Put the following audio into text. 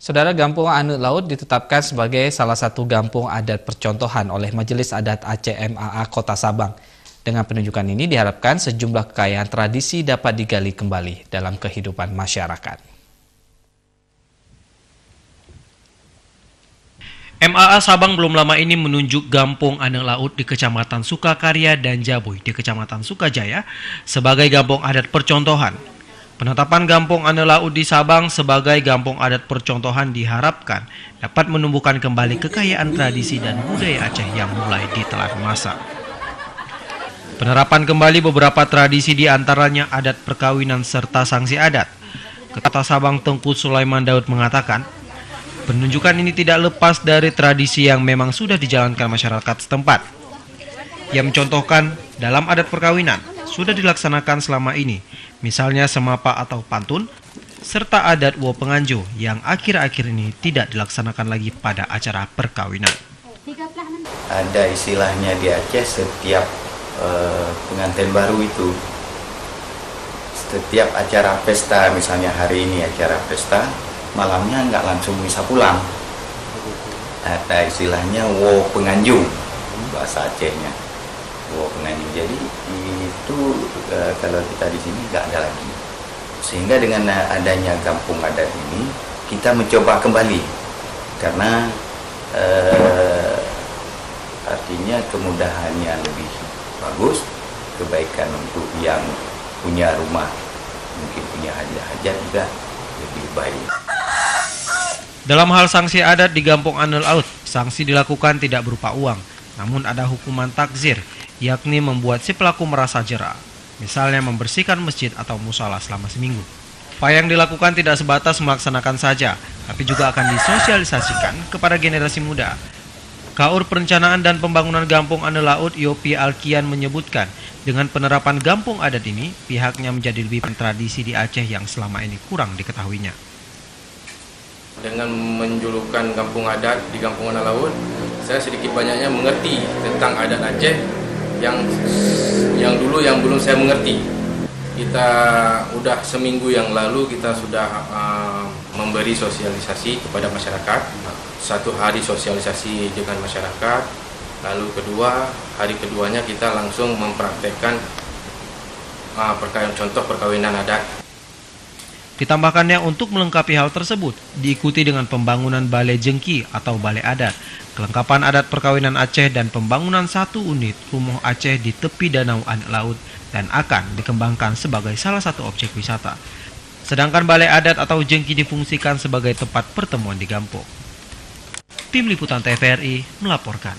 Saudara, Gampung Ane Laut ditetapkan sebagai salah satu kampung adat percontohan oleh Majelis Adat Aceh MAA Kota Sabang. Dengan penunjukan ini diharapkan sejumlah kekayaan tradisi dapat digali kembali dalam kehidupan masyarakat. MAA Sabang belum lama ini menunjuk Gampung Ane Laut di Kecamatan Sukakarya dan Jaboy di Kecamatan Sukajaya sebagai kampung adat percontohan. Penetapan Gampung Ane Laut di Sabang sebagai kampung adat percontohan diharapkan dapat menumbuhkan kembali kekayaan tradisi dan budaya Aceh yang mulai ditelan masa. Penerapan kembali beberapa tradisi diantaranya adat perkawinan serta sanksi adat. Ketua Sabang Tengku Sulaiman Daud mengatakan, penunjukan ini tidak lepas dari tradisi yang memang sudah dijalankan masyarakat setempat. Ia mencontohkan dalam adat perkawinan sudah dilaksanakan selama ini, misalnya semapa atau pantun, serta adat wo penganjo yang akhir-akhir ini tidak dilaksanakan lagi pada acara perkawinan. Ada istilahnya di Aceh, setiap pengantin baru itu, setiap acara pesta, misalnya hari ini acara pesta, malamnya nggak langsung bisa pulang. Ada istilahnya wo penganjung, bahasa Acehnya, wo penganjung. Jadi itu kalau kita di sini nggak ada lagi. Sehingga dengan adanya kampung adat ini, kita mencoba kembali, karena artinya kemudahannya lebih bagus, kebaikan untuk yang punya rumah, mungkin punya hajat juga lebih baik. Dalam hal sanksi adat di Gampung Ane Laut, sanksi dilakukan tidak berupa uang, namun ada hukuman takzir, yakni membuat si pelaku merasa jera, misalnya membersihkan masjid atau musala selama seminggu. Upaya yang dilakukan tidak sebatas melaksanakan saja, tapi juga akan disosialisasikan kepada generasi muda. Kaur Perencanaan dan Pembangunan Gampung Ane Laut Yopi Alkian menyebutkan, dengan penerapan kampung adat ini, pihaknya menjadi lebih tradisi di Aceh yang selama ini kurang diketahuinya. Dengan menjulukan kampung adat di Gampung Ane Laut, saya sedikit banyaknya mengerti tentang adat Aceh yang dulu yang belum saya mengerti. Kita udah seminggu yang lalu kita sudah memberi sosialisasi kepada masyarakat. Satu hari sosialisasi dengan masyarakat, lalu hari keduanya kita langsung mempraktekkan contoh perkawinan adat. Ditambahkannya untuk melengkapi hal tersebut, diikuti dengan pembangunan balai jengki atau balai adat, kelengkapan adat perkawinan Aceh dan pembangunan satu unit rumah Aceh di tepi Danau Ane Laut dan akan dikembangkan sebagai salah satu objek wisata. Sedangkan balai adat atau jengki difungsikan sebagai tempat pertemuan di Gampung. Tim Liputan TVRI melaporkan.